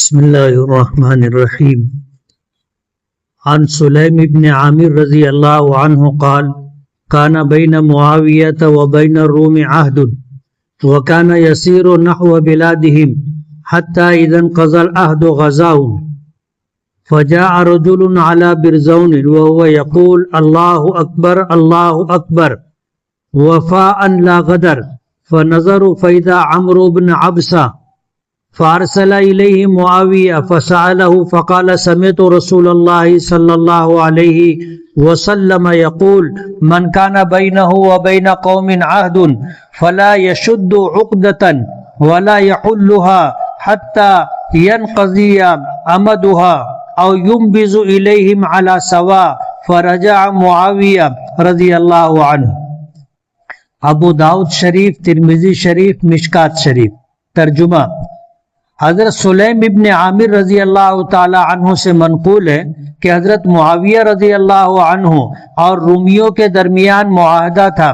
بسم اللہ الرحمن الرحیم عن سلیم بن عامر رضی اللہ عنہ قال كان بين معاوية وبين الروم عهد وكان يسير نحو بلادهم حتى إذا انقضى العهد غزاهم فجاء رجل على برزون وهو يقول الله أكبر الله أكبر وفاء لا غدر فنظروا فإذا عمرو بن عبسة فارسل إليه معاوية فسأله فقال سمعت رسول الله صلى الله عليه وسلم يقول من كان بينه وبين قوم عهد فلا يشد عقدة ولا يحلها حتى ينقضي أمدها أو ينبذ إليهم على سواء فرجع معاوية رضی اللہ عنہ۔ ابو داؤد شریف، ترمذی شریف، مشکات شریف۔ ترجمہ: حضرت سلیم ابن عامر رضی اللہ تعالی عنہ سے منقول ہے کہ حضرت معاویہ رضی اللہ عنہ اور رومیوں کے درمیان معاہدہ تھا۔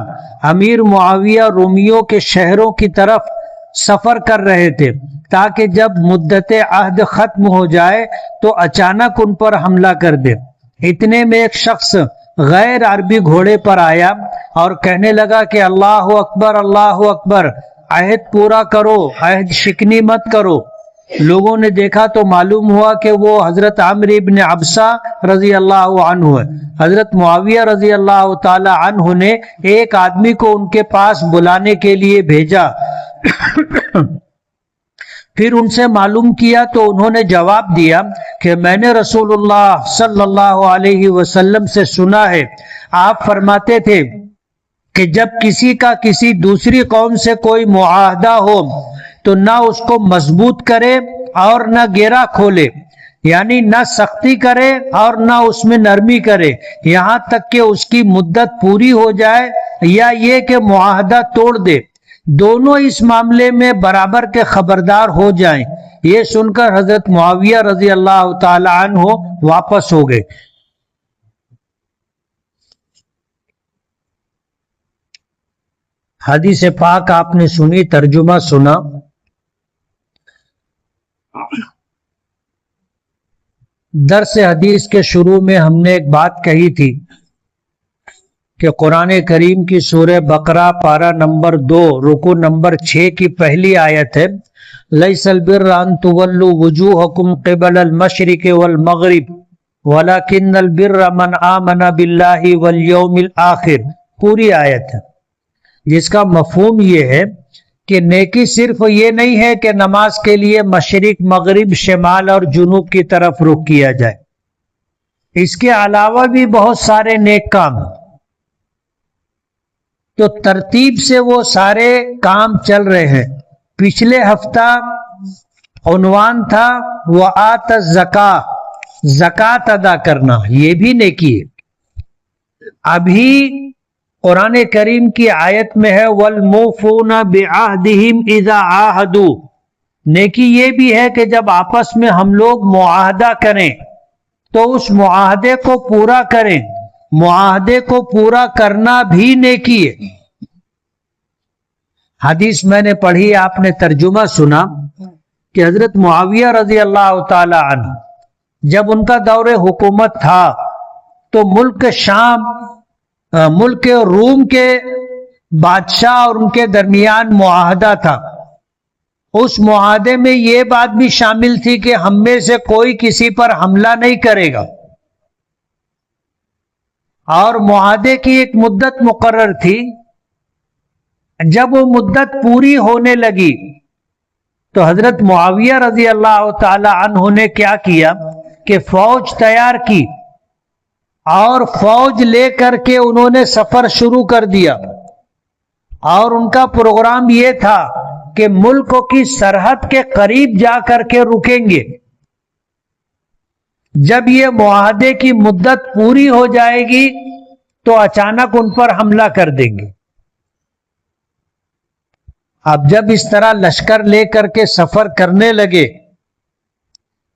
امیر معاویہ رومیوں کے شہروں کی طرف سفر کر رہے تھے تاکہ جب مدت عہد ختم ہو جائے تو اچانک ان پر حملہ کر دے۔ اتنے میں ایک شخص غیر عربی گھوڑے پر آیا اور کہنے لگا کہ اللہ اکبر اللہ اکبر، عہد پورا کرو، عہد شکنی مت کرو۔ لوگوں نے دیکھا تو معلوم ہوا کہ وہ حضرت عمرو بن عبسہ رضی اللہ عنہ ہے۔ حضرت معاویہ رضی اللہ تعالی عنہ نے ایک آدمی کو ان کے پاس بلانے کے لیے بھیجا۔ پھر ان سے معلوم کیا تو انہوں نے جواب دیا کہ میں نے رسول اللہ صلی اللہ علیہ وسلم سے سنا ہے، آپ فرماتے تھے کہ جب کسی کا کسی دوسری قوم سے کوئی معاہدہ ہو تو نہ اس کو مضبوط کرے اور نہ گیرا کھولے، یعنی نہ سختی کرے اور نہ اس میں نرمی کرے، یہاں تک کہ اس کی مدت پوری ہو جائے یا یہ کہ معاہدہ توڑ دے، دونوں اس معاملے میں برابر کے خبردار ہو جائیں۔ یہ سن کر حضرت معاویہ رضی اللہ تعالی عنہ واپس ہو گئے۔ حدیث پاک آپ نے سنی، ترجمہ سنا۔ درس حدیث کے شروع میں ہم نے ایک بات کہی تھی کہ قرآن کریم کی سورہ بقرہ پارہ نمبر 2 رکوع نمبر 6 کی پہلی آیت ہے، لیس البر ان تولوا وجوہکم قبل المشرق والمغرب ولکن البر من آمن باللہ والیوم الآخر، پوری آیت ہے، جس کا مفہوم یہ ہے کہ نیکی صرف یہ نہیں ہے کہ نماز کے لیے مشرق، مغرب، شمال اور جنوب کی طرف رخ کیا جائے، اس کے علاوہ بھی بہت سارے نیک کام ہیں۔ تو ترتیب سے وہ سارے کام چل رہے ہیں۔ پچھلے ہفتہ عنوان تھا وآت الزکاۃ، زکوٰۃ ادا کرنا، یہ بھی نیکی ہے۔ ابھی قرآن کریم کی آیت میں ہے والموفون بعہدہم اذا عاہدوا، نیکی یہ بھی ہے کہ جب آپس میں ہم لوگ معاہدہ کریں تو اس معاہدے کو پورا کریں، معاہدے کو پورا کرنا بھی نیکی ہے۔ حدیث میں نے پڑھی، آپ نے ترجمہ سنا کہ حضرت معاویہ رضی اللہ تعالی عنہ جب ان کا دور حکومت تھا تو ملک شام، ملک روم کے بادشاہ اور ان کے درمیان معاہدہ تھا۔ اس معاہدے میں یہ بات بھی شامل تھی کہ ہم میں سے کوئی کسی پر حملہ نہیں کرے گا، اور معاہدے کی ایک مدت مقرر تھی۔ جب وہ مدت پوری ہونے لگی تو حضرت معاویہ رضی اللہ تعالی عنہ نے کیا کیا کہ فوج تیار کی اور فوج لے کر کے انہوں نے سفر شروع کر دیا، اور ان کا پروگرام یہ تھا کہ ملک کی سرحد کے قریب جا کر کے رکیں گے، جب یہ معاہدے کی مدت پوری ہو جائے گی تو اچانک ان پر حملہ کر دیں گے۔ اب جب اس طرح لشکر لے کر کے سفر کرنے لگے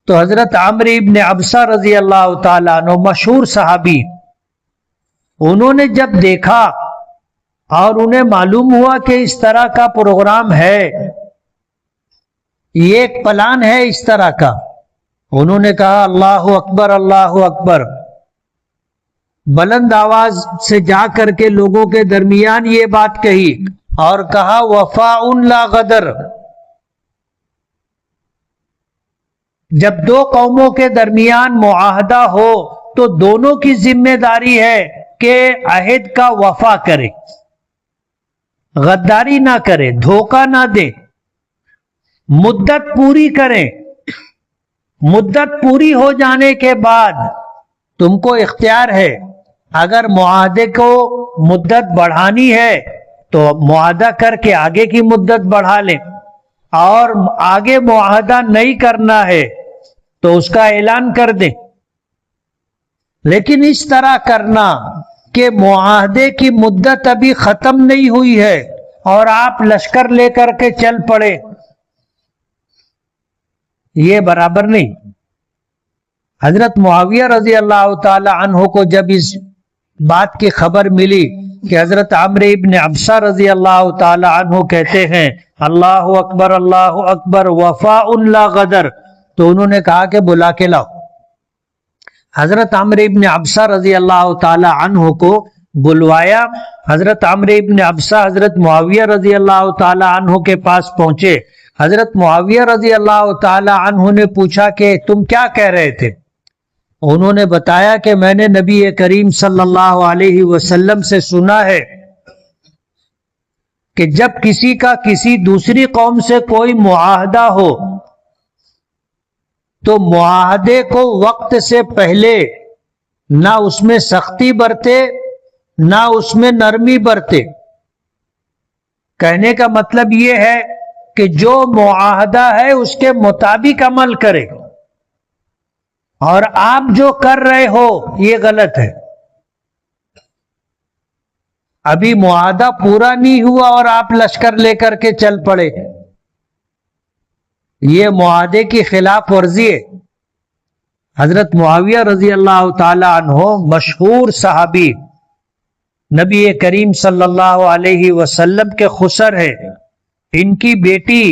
تو حضرت عمرو بن عبسہ رضی اللہ تعالیٰ عنہ، مشہور صحابی، انہوں نے جب دیکھا اور انہیں معلوم ہوا کہ اس طرح کا پروگرام ہے، یہ ایک پلان ہے اس طرح کا، انہوں نے کہا اللہ اکبر اللہ اکبر، بلند آواز سے جا کر کے لوگوں کے درمیان یہ بات کہی اور کہا وفاء لا غدر۔ جب دو قوموں کے درمیان معاہدہ ہو تو دونوں کی ذمہ داری ہے کہ عہد کا وفا کرے، غداری نہ کرے، دھوکہ نہ دے، مدت پوری کریں۔ مدت پوری ہو جانے کے بعد تم کو اختیار ہے، اگر معاہدے کو مدت بڑھانی ہے تو معاہدہ کر کے آگے کی مدت بڑھا لیں، اور آگے معاہدہ نہیں کرنا ہے تو اس کا اعلان کر دیں۔ لیکن اس طرح کرنا کہ معاہدے کی مدت ابھی ختم نہیں ہوئی ہے اور آپ لشکر لے کر کے چل پڑے، یہ برابر نہیں۔ حضرت معاویہ رضی اللہ تعالی عنہ کو جب اس بات کی خبر ملی کہ حضرت عمرو ابن عبسہ رضی اللہ تعالی عنہ کہتے ہیں اللہ اکبر وفاء لا غدر، تو انہوں نے کہا کہ بلا کے لاؤ۔ حضرت عمرو ابن عبسہ رضی اللہ تعالی عنہ کو بلوایا۔ حضرت عمرو ابن عبسہ حضرت معاویہ رضی اللہ تعالی عنہ کے پاس پہنچے۔ حضرت معاویہ رضی اللہ تعالی عنہ نے پوچھا کہ تم کیا کہہ رہے تھے؟ انہوں نے بتایا کہ میں نے نبی کریم صلی اللہ علیہ وسلم سے سنا ہے کہ جب کسی کا کسی دوسری قوم سے کوئی معاہدہ ہو تو معاہدے کو وقت سے پہلے نہ اس میں سختی برتے نہ اس میں نرمی برتے۔ کہنے کا مطلب یہ ہے کہ جو معاہدہ ہے اس کے مطابق عمل کرے، اور آپ جو کر رہے ہو یہ غلط ہے۔ ابھی معاہدہ پورا نہیں ہوا اور آپ لشکر لے کر کے چل پڑے، یہ معاہدے کی خلاف ورزی ہے۔ حضرت معاویہ رضی اللہ تعالی عنہ مشہور صحابی، نبی کریم صلی اللہ علیہ وسلم کے خسر ہے۔ ان کی بیٹی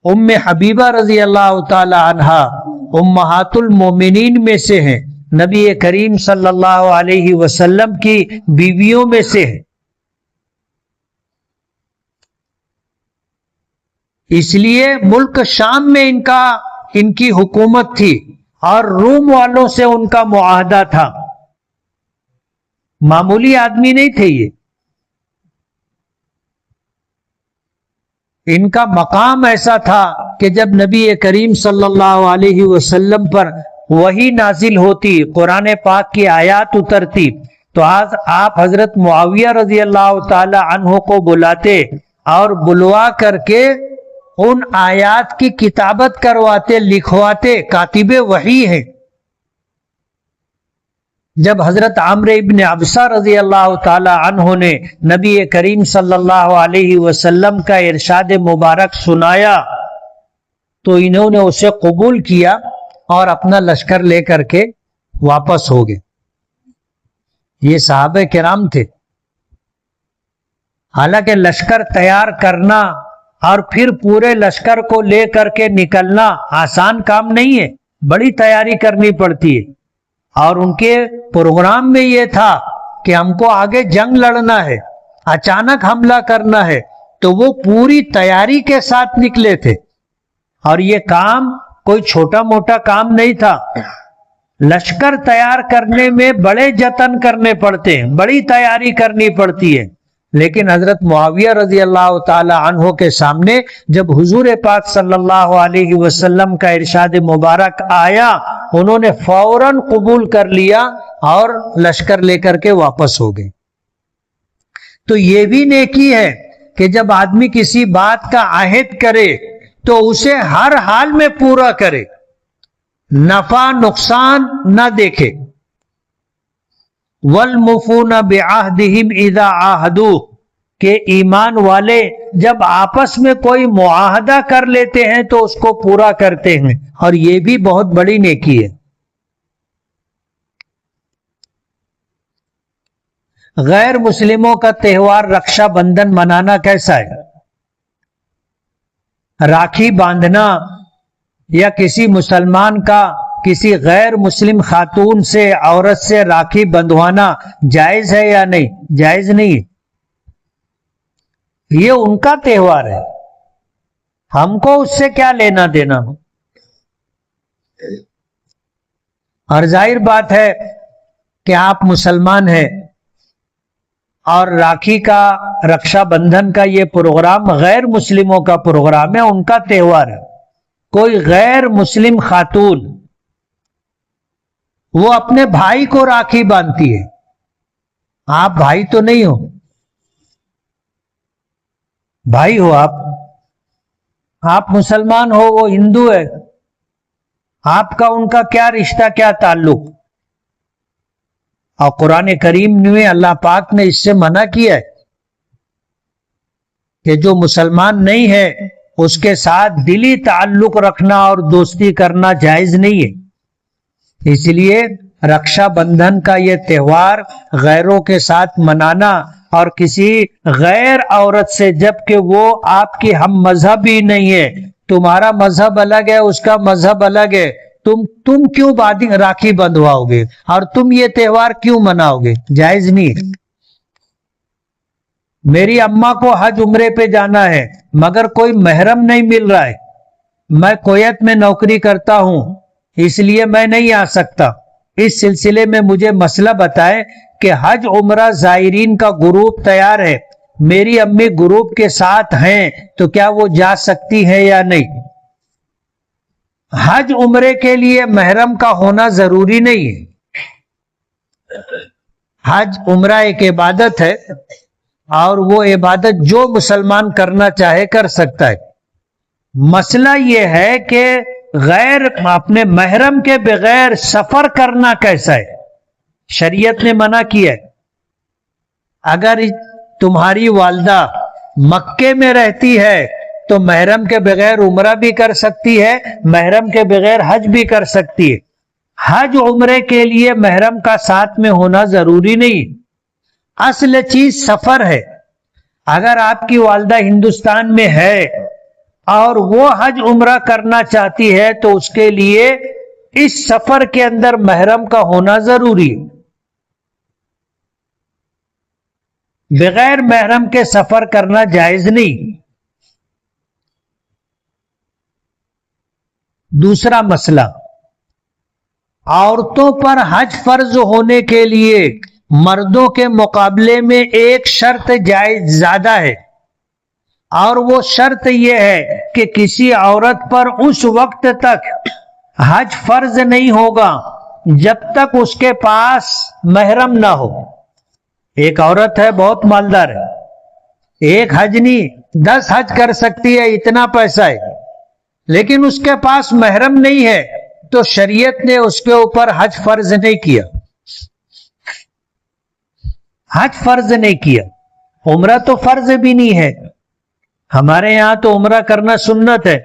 ام حبیبہ رضی اللہ تعالی عنہا امہات المومنین میں سے ہیں، نبی کریم صلی اللہ علیہ وسلم کی بیویوں میں سے ہیں۔ اس لیے ملک شام میں ان کی حکومت تھی اور روم والوں سے ان کا معاہدہ تھا، معمولی آدمی نہیں تھے یہ۔ ان کا مقام ایسا تھا کہ جب نبی کریم صلی اللہ علیہ وسلم پر وحی نازل ہوتی، قرآن پاک کی آیات اترتی، تو آج آپ حضرت معاویہ رضی اللہ تعالی عنہ کو بلاتے اور بلوا کر کے ان آیات کی کتابت کرواتے، لکھواتے، کاتب وحی ہیں۔ جب حضرت عمرو ابن عبسہ رضی اللہ تعالی عنہ نے نبی کریم صلی اللہ علیہ وسلم کا ارشاد مبارک سنایا تو انہوں نے اسے قبول کیا اور اپنا لشکر لے کر کے واپس ہو گئے۔ یہ صحابہ کرام تھے۔ حالانکہ لشکر تیار کرنا اور پھر پورے لشکر کو لے کر کے نکلنا آسان کام نہیں ہے، بڑی تیاری کرنی پڑتی ہے، اور ان کے پروگرام میں یہ تھا کہ ہم کو آگے جنگ لڑنا ہے، اچانک حملہ کرنا ہے، تو وہ پوری تیاری کے ساتھ نکلے تھے۔ اور یہ کام کوئی چھوٹا موٹا کام نہیں تھا، لشکر تیار کرنے میں بڑے جتن کرنے پڑتے ہیں، بڑی تیاری کرنی پڑتی ہے۔ لیکن حضرت معاویہ رضی اللہ تعالی عنہ کے سامنے جب حضور پاک صلی اللہ علیہ وسلم کا ارشاد مبارک آیا، انہوں نے فوراً قبول کر لیا اور لشکر لے کر کے واپس ہو گئے۔ تو یہ بھی نیکی ہے کہ جب آدمی کسی بات کا عہد کرے تو اسے ہر حال میں پورا کرے، نفع نقصان نہ دیکھے۔ وَالْمُفُونَ بِعَهْدِهِمْ إِذَا عَاهَدُوا، کہ ایمان والے جب آپس میں کوئی معاہدہ کر لیتے ہیں تو اس کو پورا کرتے ہیں، اور یہ بھی بہت بڑی نیکی ہے۔ غیر مسلموں کا تہوار رکشا بندھن منانا کیسا ہے؟ راکھی باندھنا یا کسی مسلمان کا کسی غیر مسلم خاتون سے عورت سے راکھی بندھوانا جائز ہے یا نہیں؟ جائز نہیں ہے، یہ ان کا تہوار ہے، ہم کو اس سے کیا لینا دینا ہو؟ اور ظاہر بات ہے کہ آپ مسلمان ہیں اور راکھی کا، رکشا بندھن کا یہ پروگرام غیر مسلموں کا پروگرام ہے، ان کا تہوار ہے۔ کوئی غیر مسلم خاتون وہ اپنے بھائی کو راکھی باندھتی ہے، آپ بھائی تو نہیں ہو، بھائی ہو آپ مسلمان ہو، وہ ہندو ہے، آپ کا ان کا کیا رشتہ، کیا تعلق؟ اور قرآن کریم میں اللہ پاک نے اس سے منع کیا ہے کہ جو مسلمان نہیں ہے اس کے ساتھ دلی تعلق رکھنا اور دوستی کرنا جائز نہیں ہے۔ اس لیے رکشا بندھن کا یہ تہوار غیروں کے ساتھ منانا اور کسی غیر عورت سے، جبکہ وہ آپ کی ہم مذہب ہی نہیں ہے، تمہارا مذہب الگ ہے، اس کا مذہب الگ ہے، تم کیوں راکھی بندھواؤ گے اور تم یہ تہوار کیوں مناؤ گے؟ جائز نہیں ہے۔ میری اماں کو حج عمرے پہ جانا ہے مگر کوئی محرم نہیں مل رہا ہے، میں کویت میں نوکری کرتا ہوں اس لیے میں نہیں آ سکتا، اس سلسلے میں مجھے مسئلہ بتائیں کہ حج عمرہ زائرین کا گروپ تیار ہے، میری امی گروپ کے ساتھ ہیں تو کیا وہ جا سکتی ہے یا نہیں؟ حج عمرے کے لیے محرم کا ہونا ضروری نہیں ہے، حج عمرہ ایک عبادت ہے اور وہ عبادت جو مسلمان کرنا چاہے کر سکتا ہے۔ مسئلہ یہ ہے کہ غیر اپنے محرم کے بغیر سفر کرنا کیسا ہے؟ شریعت نے منع کیا ہے۔ اگر تمہاری والدہ مکے میں رہتی ہے تو محرم کے بغیر عمرہ بھی کر سکتی ہے، محرم کے بغیر حج بھی کر سکتی ہے۔ حج عمرے کے لیے محرم کا ساتھ میں ہونا ضروری نہیں، اصل چیز سفر ہے۔ اگر آپ کی والدہ ہندوستان میں ہے اور وہ حج عمرہ کرنا چاہتی ہے تو اس کے لیے اس سفر کے اندر محرم کا ہونا ضروری ہے، بغیر محرم کے سفر کرنا جائز نہیں۔ دوسرا مسئلہ، عورتوں پر حج فرض ہونے کے لیے مردوں کے مقابلے میں ایک شرط جائز زیادہ ہے، اور وہ شرط یہ ہے کہ کسی عورت پر اس وقت تک حج فرض نہیں ہوگا جب تک اس کے پاس محرم نہ ہو۔ ایک عورت ہے بہت مالدار ہے، ایک حج نہیں 10 حج کر سکتی ہے، اتنا پیسہ ہے، لیکن اس کے پاس محرم نہیں ہے تو شریعت نے اس کے اوپر حج فرض نہیں کیا، حج فرض نہیں کیا۔ عمرہ تو فرض بھی نہیں ہے، ہمارے یہاں تو عمرہ کرنا سنت ہے،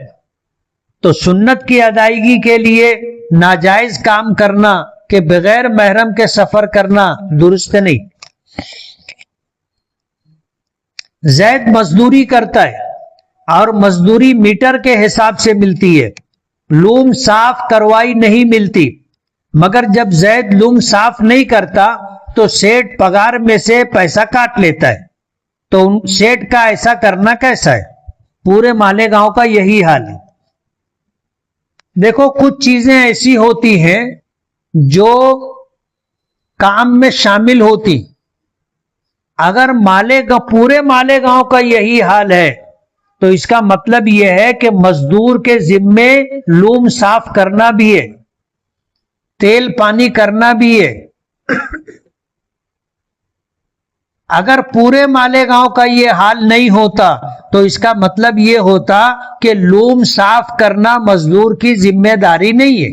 تو سنت کی ادائیگی کے لیے ناجائز کام کرنا کہ بغیر محرم کے سفر کرنا درست نہیں۔ زید مزدوری کرتا ہے اور مزدوری میٹر کے حساب سے ملتی ہے، لوم صاف کروائی نہیں ملتی، مگر جب زید لوم صاف نہیں کرتا تو سیٹ پگار میں سے پیسہ کاٹ لیتا ہے، تو سیٹ کا ایسا کرنا کیسا ہے؟ پورے مالیگاؤں کا یہی حال ہے۔ دیکھو کچھ چیزیں ایسی ہوتی ہیں جو کام میں شامل ہوتی، اگر پورے مالیگاؤں کا یہی حال ہے تو اس کا مطلب یہ ہے کہ مزدور کے ذمے لوم صاف کرنا بھی ہے، تیل پانی کرنا بھی ہے۔ اگر پورے مالیگاؤں کا یہ حال نہیں ہوتا تو اس کا مطلب یہ ہوتا کہ لوم صاف کرنا مزدور کی ذمہ داری نہیں ہے،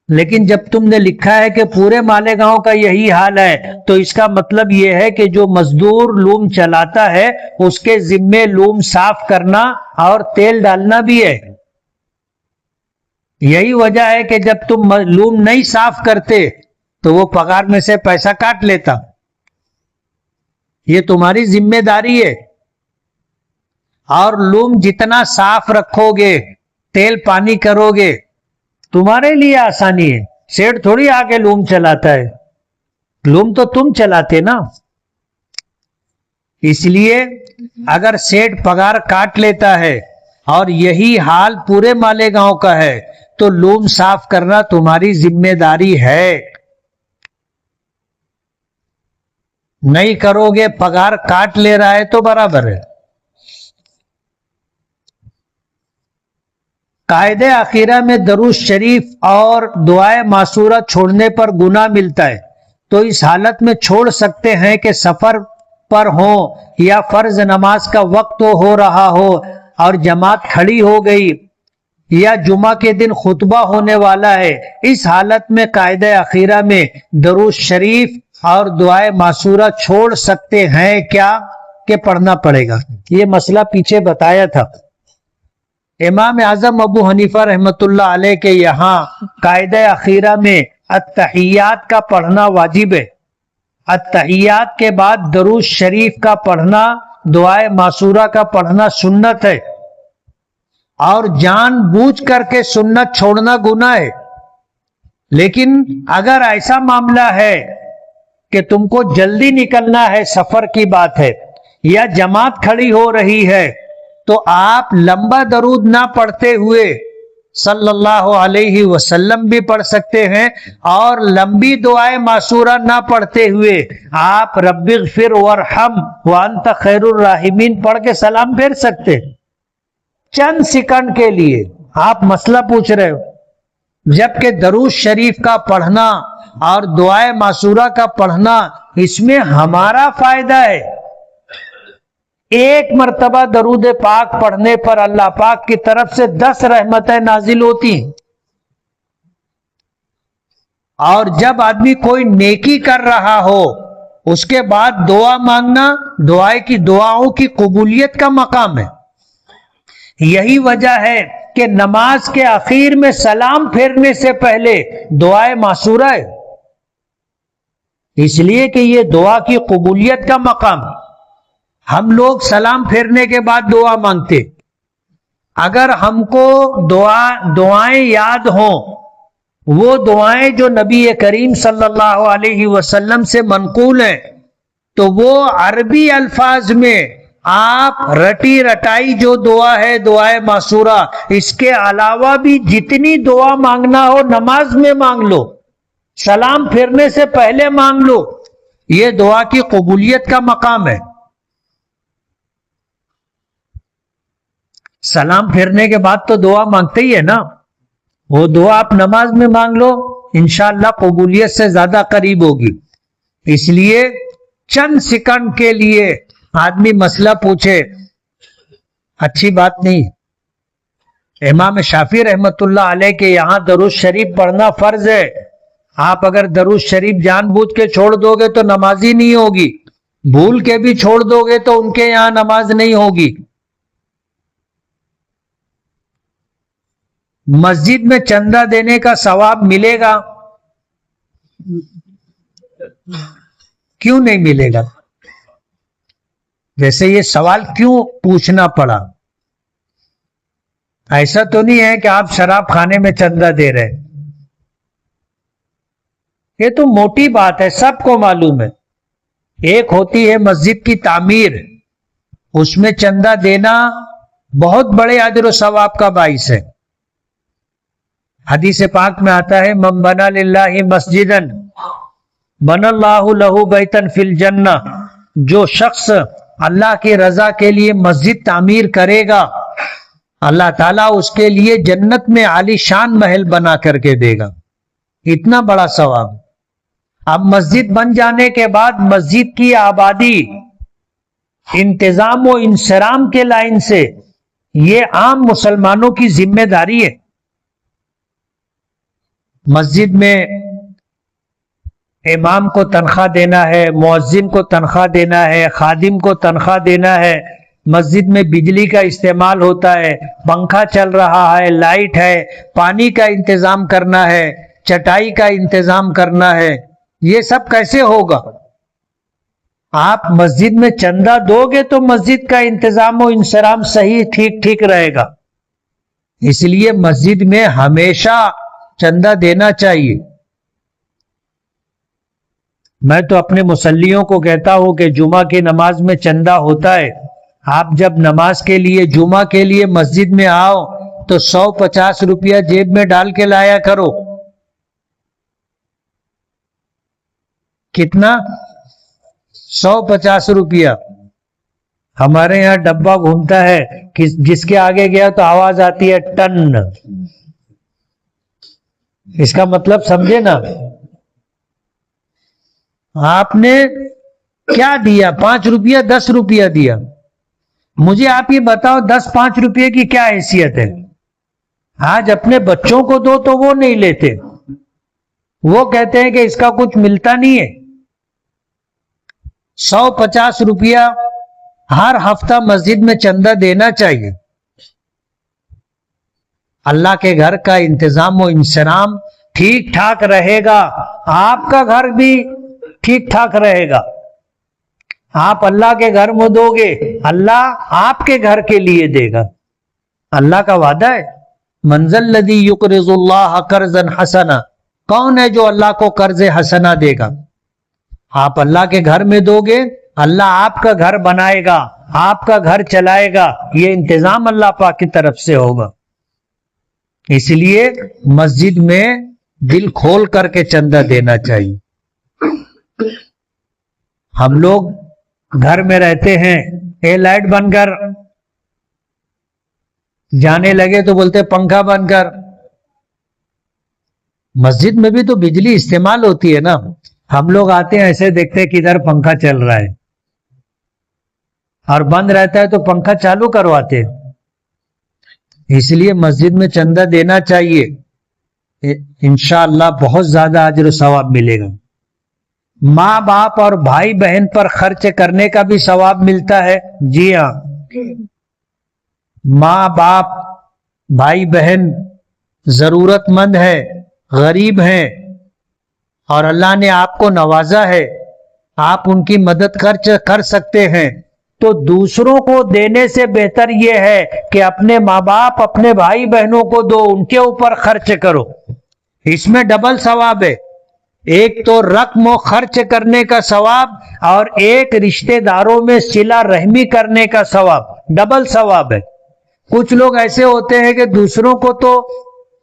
لیکن جب تم نے لکھا ہے کہ پورے مالیگاؤں کا یہی حال ہے تو اس کا مطلب یہ ہے کہ جو مزدور لوم چلاتا ہے اس کے ذمے لوم صاف کرنا اور تیل ڈالنا بھی ہے۔ یہی وجہ ہے کہ جب تم لوم نہیں صاف کرتے تو وہ پگار میں سے پیسہ کاٹ لیتا، یہ تمہاری ذمہ داری ہے، اور لوم جتنا صاف رکھو گے تیل پانی کرو گے تمہارے لیے آسانی ہے. سیٹ تھوڑی آگے لوم چلاتا ہے, لوم تو تم چلاتے نا. اس لیے اگر سیٹ پگار کاٹ لیتا ہے اور یہی حال پورے مالیگاؤں کا ہے تو لوم صاف کرنا تمہاری ذمہ داری ہے. نہیں کرو گے, پگار کاٹ لے رہا ہے تو برابر ہے. قاعدہ اخیرہ میں درود شریف اور دعائے معصورہ چھوڑنے پر گناہ ملتا ہے, تو اس حالت میں چھوڑ سکتے ہیں کہ سفر پر ہو یا فرض نماز کا وقت ہو رہا ہو اور جماعت کھڑی ہو گئی یا جمعہ کے دن خطبہ ہونے والا ہے. اس حالت میں قاعدہ اخیرہ میں درود شریف اور دعائے معصورہ چھوڑ سکتے ہیں کیا کہ پڑھنا پڑے گا. یہ مسئلہ پیچھے بتایا تھا. امام اعظم ابو حنیفہ رحمۃ اللہ علیہ کے یہاں قاعدہ اخیرہ میں التحیات کا پڑھنا واجب ہے. التحیات کے بعد درود شریف کا پڑھنا, دعائے معصورہ کا پڑھنا سنت ہے, اور جان بوجھ کر کے سنت چھوڑنا گناہ ہے. لیکن اگر ایسا معاملہ ہے کہ تم کو جلدی نکلنا ہے, سفر کی بات ہے, یا جماعت کھڑی ہو رہی ہے, تو آپ لمبا درود نہ پڑھتے ہوئے صلی اللہ علیہ وسلم بھی پڑھ سکتے ہیں, اور لمبی دعائے معصورہ نہ پڑھتے ہوئے آپ رب اغفر وارحم وانت خیر الراحمین پڑھ کے سلام پھیر سکتے. چند سیکنڈ کے لیے آپ مسئلہ پوچھ رہے ہو, جبکہ درود شریف کا پڑھنا اور دعائے معصورہ کا پڑھنا اس میں ہمارا فائدہ ہے. ایک مرتبہ درود پاک پڑھنے پر اللہ پاک کی طرف سے 10 رحمتیں نازل ہوتی ہیں. اور جب آدمی کوئی نیکی کر رہا ہو اس کے بعد دعا مانگنا دعاؤں کی قبولیت کا مقام ہے. یہی وجہ ہے کہ نماز کے اخیر میں سلام پھیرنے سے پہلے دعائے معصورہ ہے, اس لیے کہ یہ دعا کی قبولیت کا مقام ہے. ہم لوگ سلام پھیرنے کے بعد دعا مانگتے. اگر ہم کو دعائیں یاد ہوں, وہ دعائیں جو نبی کریم صلی اللہ علیہ وسلم سے منقول ہیں, تو وہ عربی الفاظ میں آپ رٹی رٹائی جو دعا ہے دعائے معصورہ, اس کے علاوہ بھی جتنی دعا مانگنا ہو نماز میں مانگ لو, سلام پھیرنے سے پہلے مانگ لو. یہ دعا کی قبولیت کا مقام ہے. سلام پھیرنے کے بعد تو دعا مانگتے ہی ہے نا, وہ دعا آپ نماز میں مانگ لو, انشاءاللہ قبولیت سے زیادہ قریب ہوگی. اس لیے چند سیکنڈ کے لیے آدمی مسئلہ پوچھے اچھی بات نہیں. امام شافعی رحمت اللہ علیہ کے یہاں درود شریف پڑھنا فرض ہے. آپ اگر درود شریف جان بوجھ کے چھوڑ دو گے تو نماز ہی نہیں ہوگی, بھول کے بھی چھوڑ دو گے تو ان کے یہاں نماز نہیں ہوگی. مسجد میں چندہ دینے کا ثواب ملے گا؟ کیوں نہیں ملے گا؟ ویسے یہ سوال کیوں پوچھنا پڑا؟ ایسا تو نہیں ہے کہ آپ شراب خانے میں چندہ دے رہے, یہ تو موٹی بات ہے, سب کو معلوم ہے. ایک ہوتی ہے مسجد کی تعمیر, اس میں چندہ دینا بہت بڑے اجر و ثواب کا باعث ہے. حدیث پاک میں آتا ہے من بنا للہ مسجدا بنا اللہ لہ بیتا فی الجنہ, جو شخص اللہ کی رضا کے لیے مسجد تعمیر کرے گا اللہ تعالیٰ اس کے لیے جنت میں عالی شان محل بنا کر کے دے گا. اتنا بڑا ثواب. اب مسجد بن جانے کے بعد مسجد کی آبادی انتظام و انصرام کے لائن سے یہ عام مسلمانوں کی ذمہ داری ہے. مسجد میں امام کو تنخواہ دینا ہے, مؤذن کو تنخواہ دینا ہے, خادم کو تنخواہ دینا ہے, مسجد میں بجلی کا استعمال ہوتا ہے, پنکھا چل رہا ہے, لائٹ ہے, پانی کا انتظام کرنا ہے, چٹائی کا انتظام کرنا ہے. یہ سب کیسے ہوگا؟ آپ مسجد میں چندہ دو گے تو مسجد کا انتظام و انصرام صحیح ٹھیک رہے گا. اس لیے مسجد میں ہمیشہ چندہ دینا چاہیے. میں تو اپنے مصلیوں کو کہتا ہوں کہ جمعہ کی نماز میں چندہ ہوتا ہے. آپ جب نماز کے لیے جمعہ کے لیے مسجد میں آؤ تو 150 روپیہ جیب میں ڈال کے لایا کرو. کتنا؟ 150 روپیہ. ہمارے یہاں ڈبہ گھومتا ہے جس کے آگے گیا تو آواز آتی ہے ٹن. اس کا مطلب سمجھے نا. آپ نے کیا دیا؟ 5 روپیہ 10 روپیہ دیا. مجھے آپ یہ بتاؤ 10-5 روپے کی کیا حیثیت ہے؟ آج اپنے بچوں کو دو تو وہ نہیں لیتے، وہ کہتے ہیں کہ اس کا کچھ ملتا نہیں ہے. 150 روپیہ ہر ہفتہ مسجد میں چندہ دینا چاہیے. اللہ کے گھر کا انتظام و انصرام ٹھیک ٹھاک رہے گا، آپ کا گھر بھی ٹھیک ٹھاک رہے گا. آپ اللہ کے گھر میں دو گے، اللہ آپ کے گھر کے لیے دے گا. اللہ کا وعدہ ہے من ذا الذی یقرض اللہ قرضا حسنا. کون ہے جو اللہ کو قرض حسنا دے گا؟ آپ اللہ کے گھر میں دو گے، اللہ آپ کا گھر بنائے گا، آپ کا گھر چلائے گا. یہ انتظام اللہ پاک کی طرف سے ہوگا. اس لیے مسجد میں دل کھول کر کے چندہ دینا چاہیے. ہم لوگ گھر میں رہتے ہیں، اے لائٹ بند کر، جانے لگے تو بولتے پنکھا بند کر. مسجد میں بھی تو بجلی استعمال ہوتی ہے نا. ہم لوگ آتے ہیں ایسے دیکھتے ہیں کہ ادھر پنکھا چل رہا ہے اور بند رہتا ہے تو پنکھا چالو کرواتے. اس لیے مسجد میں چندہ دینا چاہیے، انشاءاللہ بہت زیادہ اجر و ثواب ملے گا. ماں باپ اور بھائی بہن پر خرچ کرنے کا بھی ثواب ملتا ہے. جی ہاں، ماں باپ بھائی بہن ضرورت مند ہے، غریب ہیں اور اللہ نے آپ کو نوازا ہے، آپ ان کی مدد خرچ کر سکتے ہیں، تو دوسروں کو دینے سے بہتر یہ ہے کہ اپنے ماں باپ اپنے بھائی بہنوں کو دو، ان کے اوپر خرچ کرو. اس میں ڈبل ثواب ہے. ایک تو رقم و خرچ کرنے کا ثواب اور ایک رشتہ داروں میں صلہ رحمی کرنے کا ثواب، ڈبل ثواب ہے. کچھ لوگ ایسے ہوتے ہیں کہ دوسروں کو تو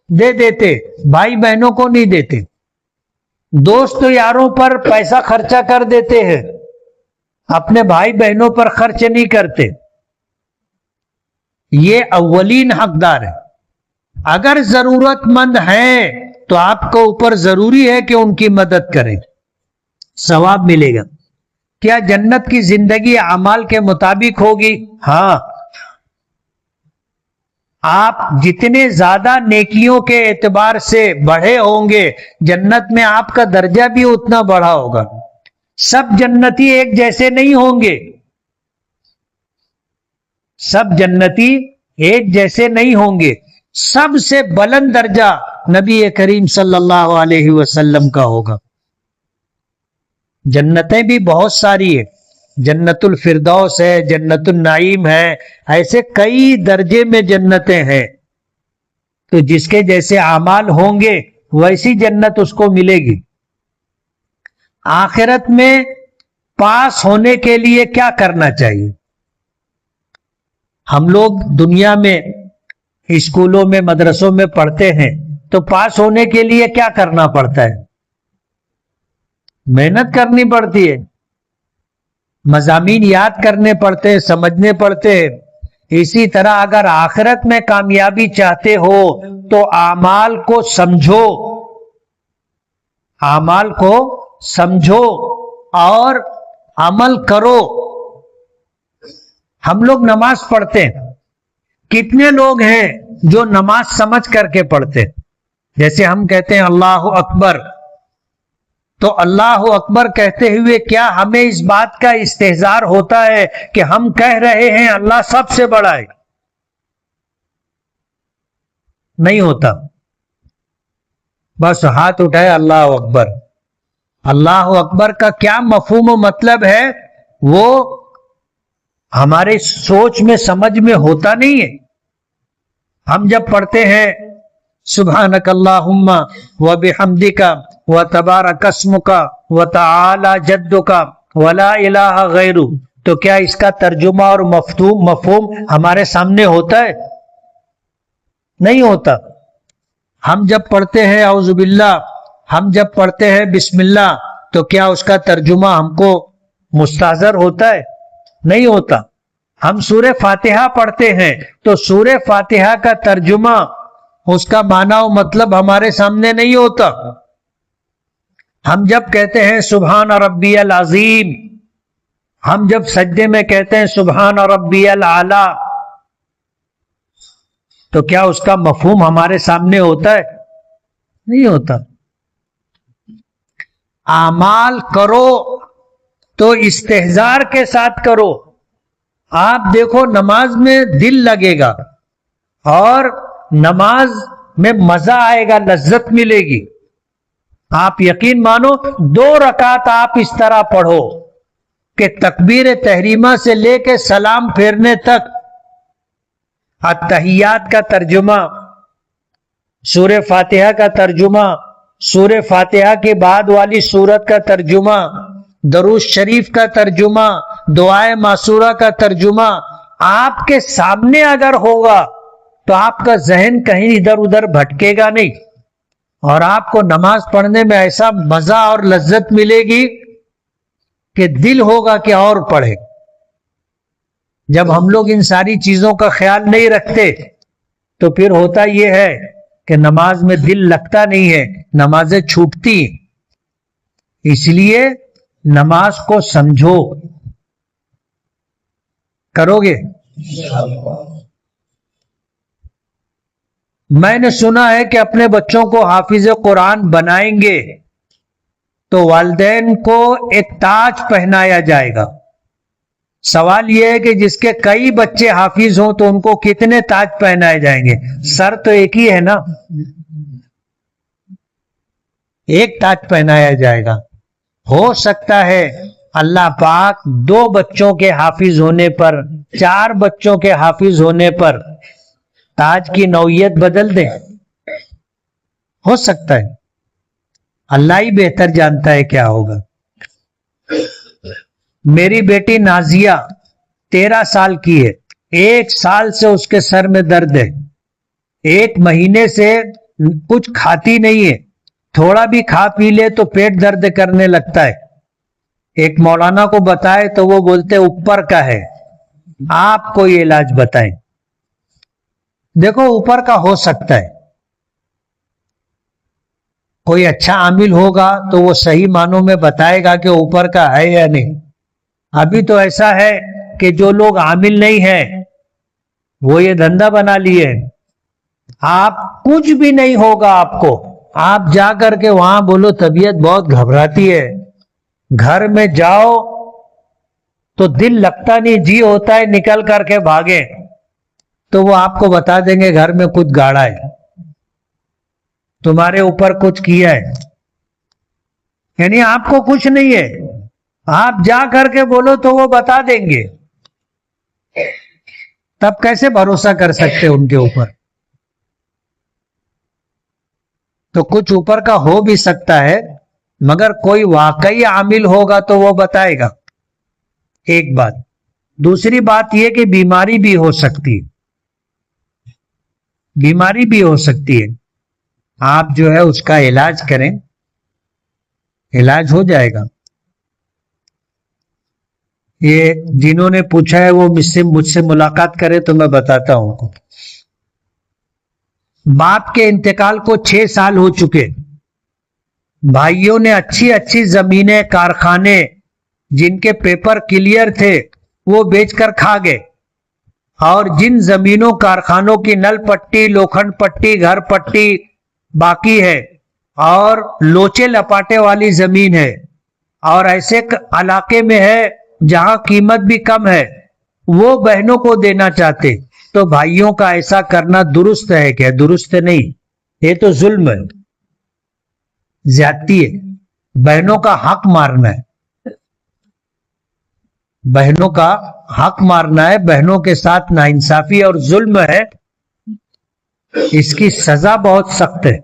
دے دیتے، بھائی بہنوں کو نہیں دیتے. دوست یاروں پر پیسہ خرچہ کر دیتے ہیں، اپنے بھائی بہنوں پر خرچ نہیں کرتے. یہ اولین حقدار ہے. اگر ضرورت مند ہیں تو آپ کو اوپر ضروری ہے کہ ان کی مدد کریں، ثواب ملے گا. کیا جنت کی زندگی اعمال کے مطابق ہوگی؟ ہاں. آپ جتنے زیادہ نیکیوں کے اعتبار سے بڑھے ہوں گے، جنت میں آپ کا درجہ بھی اتنا بڑھا ہوگا. سب جنتی ایک جیسے نہیں ہوں گے، سب جنتی ایک جیسے نہیں ہوں گے. سب سے بلند درجہ نبی کریم صلی اللہ علیہ وسلم کا ہوگا. جنتیں بھی بہت ساری ہیں، جنت الفردوس ہے، جنت النعیم ہے، ایسے کئی درجے میں جنتیں ہیں. تو جس کے جیسے اعمال ہوں گے ویسی جنت اس کو ملے گی. آخرت میں پاس ہونے کے لیے کیا کرنا چاہیے؟ ہم لوگ دنیا میں اسکولوں میں مدرسوں میں پڑھتے ہیں تو پاس ہونے کے لیے کیا کرنا پڑتا ہے؟ محنت کرنی پڑتی ہے، مضامین یاد کرنے پڑتے ہیں، سمجھنے پڑتے ہیں. اسی طرح اگر آخرت میں کامیابی چاہتے ہو تو اعمال کو سمجھو، اعمال کو سمجھو اور عمل کرو. ہم لوگ نماز پڑھتے ہیں، کتنے لوگ ہیں جو نماز سمجھ کر کے پڑھتے؟ جیسے ہم کہتے ہیں اللہ اکبر، تو اللہ اکبر کہتے ہوئے کیا ہمیں اس بات کا استحضار ہوتا ہے کہ ہم کہہ رہے ہیں اللہ سب سے بڑا ہے؟ نہیں ہوتا. بس ہاتھ اٹھائے اللہ اکبر. اللہ اکبر کا کیا مفہوم و مطلب ہے وہ ہمارے سوچ میں سمجھ میں ہوتا نہیں ہے. ہم جب پڑھتے ہیں سبحانک اللہم و بحمدک و تبارک اسمک و تعالی جدک ولا الہ غیرہ، تو کیا اس کا ترجمہ اور مفہوم ہمارے سامنے ہوتا ہے؟ نہیں ہوتا۔ ہم جب پڑھتے ہیں اعوذ باللہ، ہم جب پڑھتے ہیں بسم اللہ، تو کیا اس کا ترجمہ ہم کو مستحضر ہوتا ہے؟ نہیں ہوتا۔ ہم سورہ فاتحہ پڑھتے ہیں تو سورہ فاتحہ کا ترجمہ، اس کا معنی و مطلب ہمارے سامنے نہیں ہوتا۔ ہم جب کہتے ہیں سبحان ربی العظیم، ہم جب سجدے میں کہتے ہیں سبحان ربی العلی، تو کیا اس کا مفہوم ہمارے سامنے ہوتا ہے؟ نہیں ہوتا۔ اعمال کرو تو استحضار کے ساتھ کرو۔ آپ دیکھو نماز میں دل لگے گا اور نماز میں مزہ آئے گا، لذت ملے گی۔ آپ یقین مانو 2 رکعت آپ اس طرح پڑھو کہ تکبیر تحریمہ سے لے کے سلام پھیرنے تک التحیات کا ترجمہ، سورہ فاتحہ کا ترجمہ، سورہ فاتحہ کے بعد والی سورت کا ترجمہ، درود شریف کا ترجمہ، دعائے معصورہ کا ترجمہ آپ کے سامنے اگر ہوگا تو آپ کا ذہن کہیں ادھر ادھر بھٹکے گا نہیں، اور آپ کو نماز پڑھنے میں ایسا مزہ اور لذت ملے گی کہ دل ہوگا کہ اور پڑھے۔ جب ہم لوگ ان ساری چیزوں کا خیال نہیں رکھتے تو پھر ہوتا یہ ہے کہ نماز میں دل لگتا نہیں ہے، نمازیں چھوٹتی ہیں۔ اس لیے نماز کو سمجھو، کرو گے؟ میں نے سنا ہے کہ اپنے بچوں کو حافظ قرآن بنائیں گے تو والدین کو ایک تاج پہنایا جائے گا۔ سوال یہ ہے کہ جس کے کئی بچے حافظ ہوں تو ان کو کتنے تاج پہنائے جائیں گے؟ سر تو ایک ہی ہے نا، ایک تاج پہنایا جائے گا۔ ہو سکتا ہے اللہ پاک 2 بچوں کے حافظ ہونے پر، 4 بچوں کے حافظ ہونے پر تاج کی نوعیت بدل دے، ہو سکتا ہے۔ اللہ ہی بہتر جانتا ہے کیا ہوگا۔ میری بیٹی نازیہ 13 سال کی ہے، 1 سال سے اس کے سر میں درد ہے، 1 مہینے سے کچھ کھاتی نہیں ہے، تھوڑا بھی کھا پی لے تو پیٹ درد کرنے لگتا ہے۔ ایک مولانا کو بتائے تو وہ بولتے اوپر کا ہے، آپ کوئی علاج بتائیں۔ دیکھو اوپر کا ہو سکتا ہے، کوئی اچھا عامل ہوگا تو وہ صحیح معنوں میں بتائے گا کہ اوپر کا ہے یا نہیں۔ ابھی تو ایسا ہے کہ جو لوگ عامل نہیں ہیں وہ یہ دھندا بنا لیے، آپ کچھ بھی نہیں ہوگا آپ کو، آپ جا کر کے وہاں بولو طبیعت بہت گھبراتی ہے، گھر میں جاؤ تو دل لگتا نہیں، جی ہوتا ہے نکل کر کے بھاگے، تو وہ آپ کو بتا دیں گے گھر میں کچھ گاڑا ہے، تمہارے اوپر کچھ کیا ہے، یعنی آپ کو کچھ نہیں ہے، آپ جا کر کے بولو تو وہ بتا دیں گے۔ تب کیسے بھروسہ کر سکتے ان کے اوپر؟ تو کچھ اوپر کا ہو بھی سکتا ہے، مگر کوئی واقعی عامل ہوگا تو وہ بتائے گا۔ ایک بات، دوسری بات یہ کہ بیماری بھی ہو سکتی ہے، بیماری بھی ہو سکتی ہے، آپ جو ہے اس کا علاج کریں، علاج ہو جائے گا۔ یہ جنہوں نے پوچھا ہے وہ مجھ سے ملاقات کرے تو میں بتاتا ہوں کو۔ باپ کے انتقال کو 6 سال ہو چکے، بھائیوں نے اچھی اچھی زمینیں، کارخانے جن کے پیپر کلیئر تھے وہ بیچ کر کھا گئے، اور جن زمینوں کارخانوں کی نل پٹی، لوکھنڈ پٹی، گھر پٹی باقی ہے اور لوچے لپاٹے والی زمین ہے، اور ایسے علاقے میں ہے جہاں قیمت بھی کم ہے، وہ بہنوں کو دینا چاہتے، تو بھائیوں کا ایسا کرنا درست ہے کیا؟ درست نہیں، یہ تو ظلم ہے، زیادتی ہے، بہنوں کا حق مارنا ہے، بہنوں کا حق مارنا ہے، بہنوں کے ساتھ ناانصافی اور ظلم ہے۔ اس کی سزا بہت سخت ہے.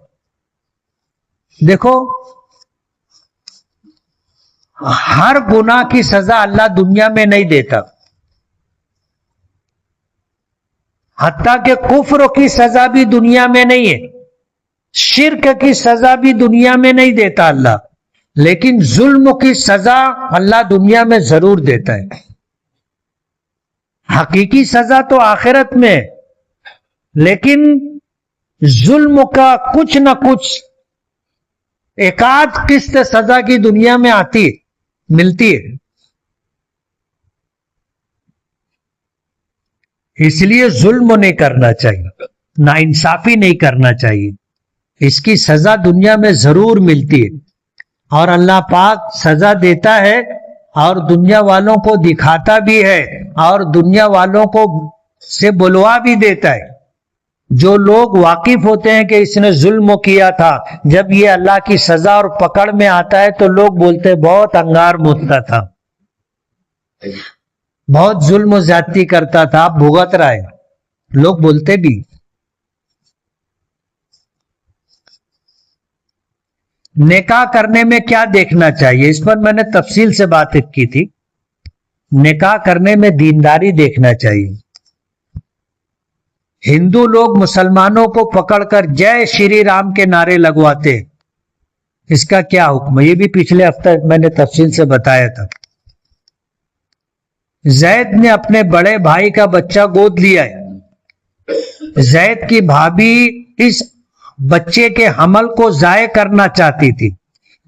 دیکھو ہر گناہ کی سزا اللہ دنیا میں نہیں دیتا، حتیٰ کہ کفر کی سزا بھی دنیا میں نہیں ہے، شرک کی سزا بھی دنیا میں نہیں دیتا اللہ، لیکن ظلم کی سزا اللہ دنیا میں ضرور دیتا ہے. حقیقی سزا تو آخرت میں، لیکن ظلم کا کچھ نہ کچھ ایک آدھ قسط سزا کی دنیا میں آتی ہے، ملتی ہے. اس لیے ظلم نہیں کرنا چاہیے، ناانصافی نہیں کرنا چاہیے. اس کی سزا دنیا میں ضرور ملتی ہے، اور اللہ پاک سزا دیتا ہے اور دنیا والوں کو دکھاتا بھی ہے اور دنیا والوں کو سے بلوا بھی دیتا ہے. جو لوگ واقف ہوتے ہیں کہ اس نے ظلم کیا تھا، جب یہ اللہ کی سزا اور پکڑ میں آتا ہے تو لوگ بولتے بہت انگار مودتا تھا، بہت ظلم و زیادتی کرتا تھا، اب بھگت رہا ہے. لوگ بولتے بھی. نکاح کرنے میں کیا دیکھنا چاہیے، اس پر میں نے تفصیل سے بات کی تھی. نکاح کرنے میں دینداری دیکھنا چاہیے. ہندو لوگ مسلمانوں کو پکڑ کر جے شری رام کے نعرے لگواتے، اس کا کیا حکم ہے؟ یہ بھی پچھلے ہفتے میں نے تفصیل سے بتایا تھا. زید نے اپنے بڑے بھائی کا بچہ گود لیا ہے. زید کی بھابھی اس بچے کے حمل کو ضائع کرنا چاہتی تھی.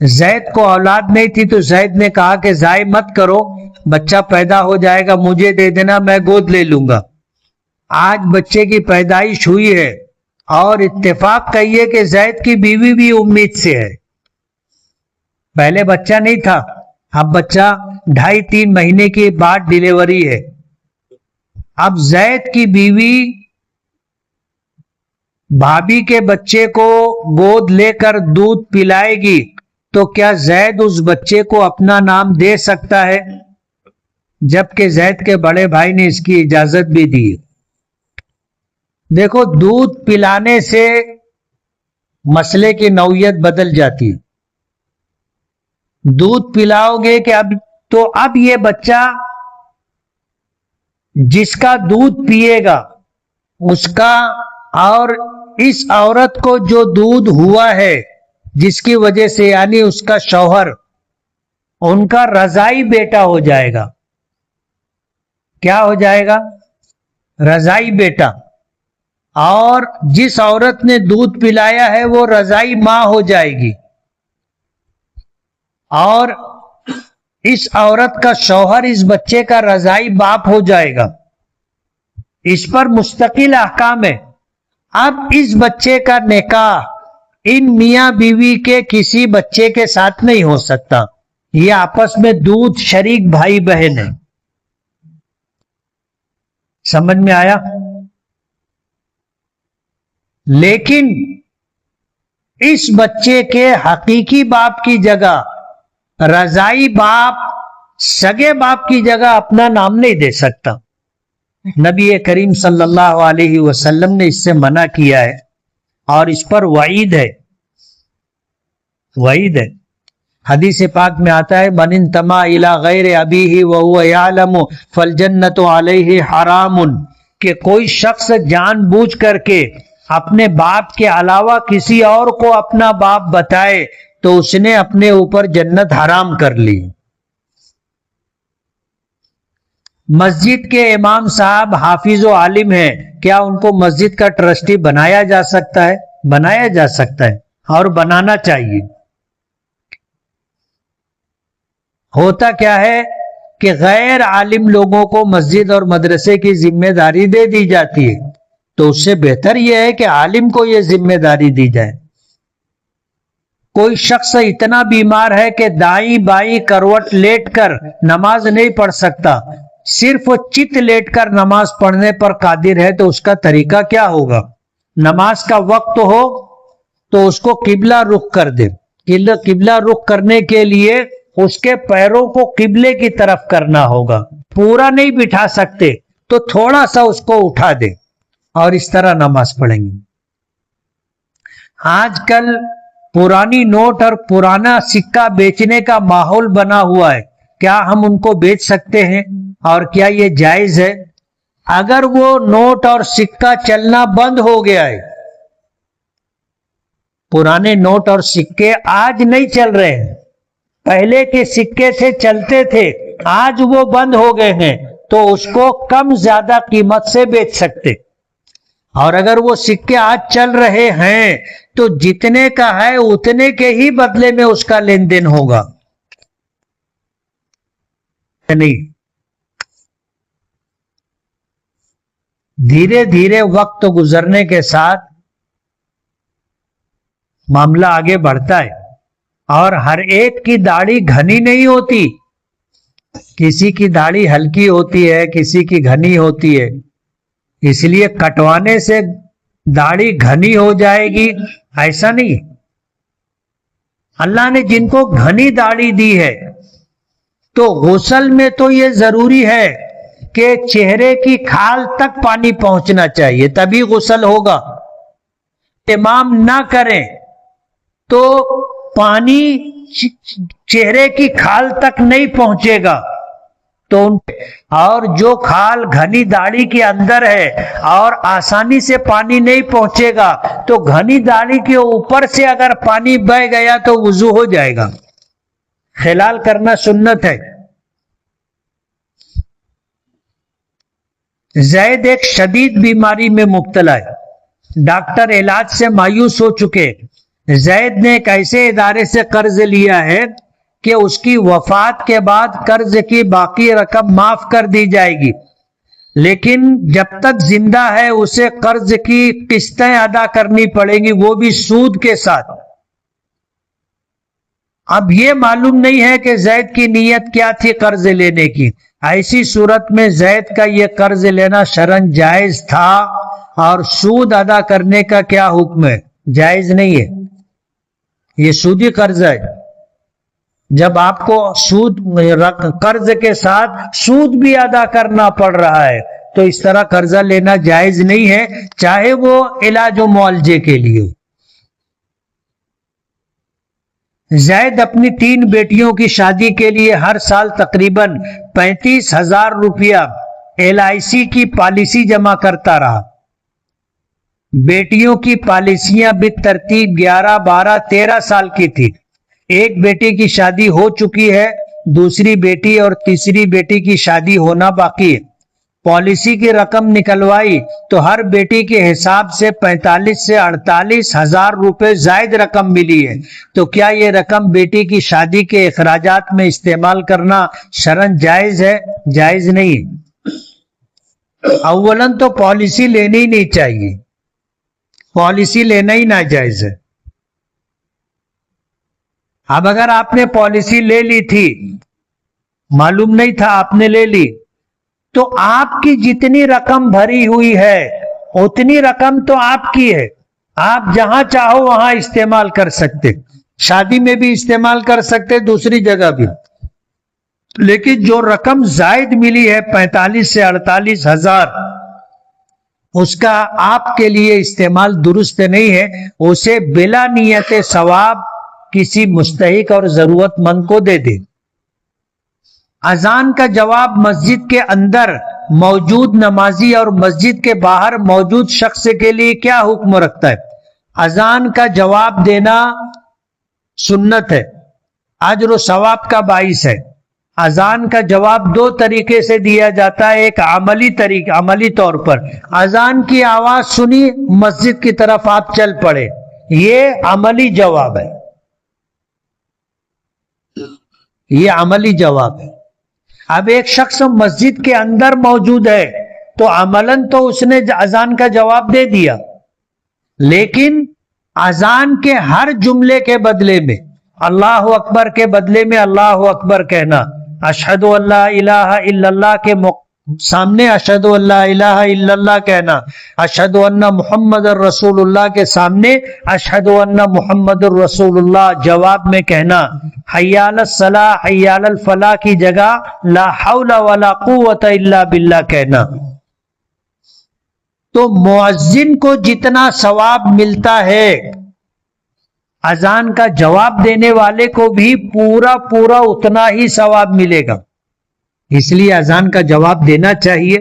زید کو اولاد نہیں تھی تو زید نے کہا کہ ضائع مت کرو، بچہ پیدا ہو جائے گا مجھے دے دینا، میں گود لے لوں گا. آج بچے کی پیدائش ہوئی ہے اور اتفاق کہیے کہ زید کی بیوی بھی امید سے ہے. پہلے بچہ نہیں تھا، اب بچہ 2.5-3 مہینے کے بعد ڈیلیوری ہے. اب زید کی بیوی بھابھی کے بچے کو گود لے کر دودھ پلائے گی تو کیا زید اس بچے کو اپنا نام دے سکتا ہے؟ جبکہ زید کے بڑے بھائی نے اس کی اجازت بھی دی. دیکھو دودھ پلانے سے مسئلے کی نوعیت بدل جاتی ہے. دودھ پلاؤ گے کہ اب یہ بچہ جس کا دودھ پیے گا اس کا، اور اس عورت کو جو دودھ ہوا ہے جس کی وجہ سے یعنی اس کا شوہر، ان کا رضائی بیٹا ہو جائے گا. کیا ہو جائے گا؟ رضائی بیٹا. اور جس عورت نے دودھ پلایا ہے وہ رضائی ماں ہو جائے گی، اور اس عورت کا شوہر اس بچے کا رضائی باپ ہو جائے گا. اس پر مستقل احکام ہے. اب اس بچے کا نکاح ان میاں بیوی کے کسی بچے کے ساتھ نہیں ہو سکتا، یہ آپس میں دودھ شریک بھائی بہن ہیں. سمجھ میں آیا؟ لیکن اس بچے کے حقیقی باپ کی جگہ رضائی باپ سگے باپ کی جگہ اپنا نام نہیں دے سکتا. نبی کریم صلی اللہ علیہ وسلم نے اس سے منع کیا ہے اور اس پر وعید ہے. وعید ہے. حدیث پاک میں آتا ہے من انتمى الى غیر ابیہ وهو یعلم فالجنۃ علیہ حرام، کہ کوئی شخص جان بوجھ کر کے اپنے باپ کے علاوہ کسی اور کو اپنا باپ بتائے تو اس نے اپنے اوپر جنت حرام کر لی. مسجد کے امام صاحب حافظ و عالم ہیں، کیا ان کو مسجد کا ٹرسٹی بنایا جا سکتا ہے؟ بنایا جا سکتا ہے اور بنانا چاہیے. ہوتا کیا ہے کہ غیر عالم لوگوں کو مسجد اور مدرسے کی ذمہ داری دے دی جاتی ہے، تو اس سے بہتر یہ ہے کہ عالم کو یہ ذمہ داری دی جائے. کوئی شخص اتنا بیمار ہے کہ دائیں بائیں کروٹ لیٹ کر نماز نہیں پڑھ سکتا، صرف چت لیٹ کر نماز پڑھنے پر قادر ہے، تو اس کا طریقہ کیا ہوگا؟ نماز کا وقت ہو تو اس کو قبلہ رخ کر دے. قبلہ رخ کرنے کے لیے اس کے پیروں کو قبلے کی طرف کرنا ہوگا. پورا نہیں بٹھا سکتے تو تھوڑا سا اس کو اٹھا دے اور اس طرح نماز پڑھیں گے. آج کل پرانی نوٹ اور پرانا سکہ بیچنے کا ماحول بنا ہوا ہے، کیا ہم ان کو بیچ سکتے ہیں اور کیا یہ جائز ہے؟ اگر وہ نوٹ اور سکہ چلنا بند ہو گیا ہے، پرانے نوٹ اور سکے آج نہیں چل رہے ہیں، پہلے کے سکے تھے چلتے تھے، آج وہ بند ہو گئے ہیں، تو اس کو کم زیادہ قیمت سے بیچ سکتے۔ اور اگر وہ سکے آج چل رہے ہیں تو جتنے کا ہے اتنے کے ہی بدلے میں اس کا لین دین ہوگا، نہیں۔ دھیرے دھیرے وقت گزرنے کے ساتھ معاملہ آگے بڑھتا ہے، اور ہر ایک کی داڑھی گھنی نہیں ہوتی، کسی کی داڑھی ہلکی ہوتی ہے، کسی کی گھنی ہوتی ہے، اس لیے کٹوانے سے داڑھی گھنی ہو جائے گی ایسا نہیں۔ اللہ نے جن کو گھنی داڑھی دی ہے تو غسل میں تو یہ ضروری ہے کہ چہرے کی کھال تک پانی پہنچنا چاہیے تبھی غسل ہوگا۔ اہتمام نہ کریں تو پانی چہرے کی کھال تک نہیں پہنچے گا، تو اور جو کھال گھنی داڑھی کے اندر ہے اور آسانی سے پانی نہیں پہنچے گا تو گھنی داڑھی کے اوپر سے اگر پانی بہہ گیا تو وضو ہو جائے گا۔ خلال کرنا سنت ہے۔ زید ایک شدید بیماری میں مبتلا ہے، ڈاکٹر علاج سے مایوس ہو چکے۔ زید نے ایک ایسے ادارے سے قرض لیا ہے کہ اس کی وفات کے بعد قرض کی باقی رقم معاف کر دی جائے گی، لیکن جب تک زندہ ہے اسے قرض کی قسطیں ادا کرنی پڑے گی، وہ بھی سود کے ساتھ۔ اب یہ معلوم نہیں ہے کہ زید کی نیت کیا تھی قرض لینے کی۔ ایسی صورت میں زید کا یہ قرض لینا شرعاً جائز تھا، اور سود ادا کرنے کا کیا حکم ہے؟ جائز نہیں ہے، یہ سودی قرض ہے۔ جب آپ کو سود قرض کے ساتھ سود بھی ادا کرنا پڑ رہا ہے تو اس طرح قرضہ لینا جائز نہیں ہے، چاہے وہ علاج و معالجے کے لیے۔ زید اپنی 3 بیٹیوں کی شادی کے لیے ہر سال تقریباً 35,000 روپیہ LIC کی پالیسی جمع کرتا رہا۔ بیٹیوں کی پالیسیاں بالترتیب 11، 12، 13 سال کی تھی۔ ایک بیٹی کی شادی ہو چکی ہے، دوسری بیٹی اور تیسری بیٹی کی شادی ہونا باقی ہے۔ پالیسی کی رقم نکلوائی تو ہر بیٹی کے حساب سے 45 سے 48 ہزار روپے زائد رقم ملی ہے، تو کیا یہ رقم بیٹی کی شادی کے اخراجات میں استعمال کرنا شرعاً جائز ہے؟ جائز نہیں۔ اولاً تو پالیسی لینی ہی نہیں چاہیے، پالیسی لینا ہی ناجائز ہے۔ اب اگر آپ نے پالیسی لے لی تھی، معلوم نہیں تھا آپ نے لے لی، تو آپ کی جتنی رقم بھری ہوئی ہے اتنی رقم تو آپ کی ہے، آپ جہاں چاہو وہاں استعمال کر سکتے، شادی میں بھی استعمال کر سکتے، دوسری جگہ بھی۔ لیکن جو رقم زائد ملی ہے 45 سے 48 ہزار، اس کا آپ کے لیے استعمال درست نہیں ہے، اسے بلا نیت ثواب کسی مستحق اور ضرورت مند کو دے دے۔ اذان کا جواب مسجد کے اندر موجود نمازی اور مسجد کے باہر موجود شخص کے لیے کیا حکم رکھتا ہے؟ اذان کا جواب دینا سنت ہے، اجر و ثواب کا باعث ہے۔ اذان کا جواب 2 طریقے سے دیا جاتا ہے، ایک عملی طور پر اذان کی آواز سنی مسجد کی طرف آپ چل پڑے، یہ عملی جواب ہے، یہ عملی جواب ہے۔ اب ایک شخص مسجد کے اندر موجود ہے تو عملاً تو اس نے اذان کا جواب دے دیا، لیکن اذان کے ہر جملے کے بدلے میں اللہ اکبر کے بدلے میں اللہ اکبر کہنا، اشہد ان لا الہ الا اللہ کے سامنے اشہد ان لا الہ الا اللہ کہنا، اشہد ان محمد رسول اللہ کے سامنے اشہد ان محمد رسول اللہ جواب میں کہنا، حی علی الصلاۃ حی علی الفلاح کی جگہ لا حول ولا قوت الا باللہ کہنا۔ تو مؤذن کو جتنا ثواب ملتا ہے اذان کا جواب دینے والے کو بھی پورا پورا اتنا ہی ثواب ملے گا، اس لیے اذان کا جواب دینا چاہیے۔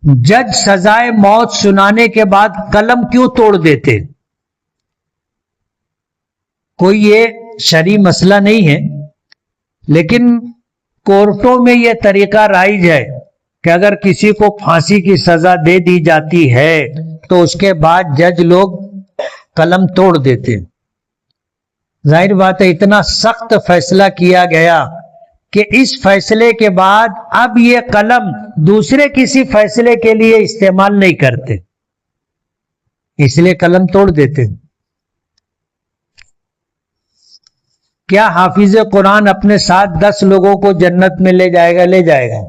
جج سزائے موت سنانے کے بعد قلم کیوں توڑ دیتے؟ کوئی یہ شرعی مسئلہ نہیں ہے، لیکن کورٹوں میں یہ طریقہ رائج ہے کہ اگر کسی کو پھانسی کی سزا دے دی جاتی ہے تو اس کے بعد جج لوگ قلم توڑ دیتے۔ ظاہر بات ہے اتنا سخت فیصلہ کیا گیا کہ اس فیصلے کے بعد اب یہ قلم دوسرے کسی فیصلے کے لیے استعمال نہیں کرتے، اس لیے قلم توڑ دیتے۔ کیا حافظ قرآن اپنے ساتھ 10 لوگوں کو جنت میں لے جائے گا؟ لے جائے گا۔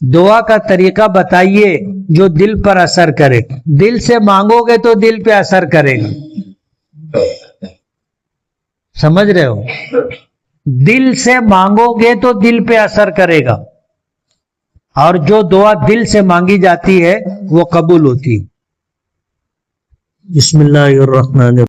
دعا کا طریقہ بتائیے جو دل پر اثر کرے۔ دل سے مانگو گے تو دل پہ اثر کرے گا، سمجھ رہے ہو؟ دل سے مانگو گے تو دل پہ اثر کرے گا، اور جو دعا دل سے مانگی جاتی ہے وہ قبول ہوتی ہے۔ بسم اللہ الرحمن الرحیم۔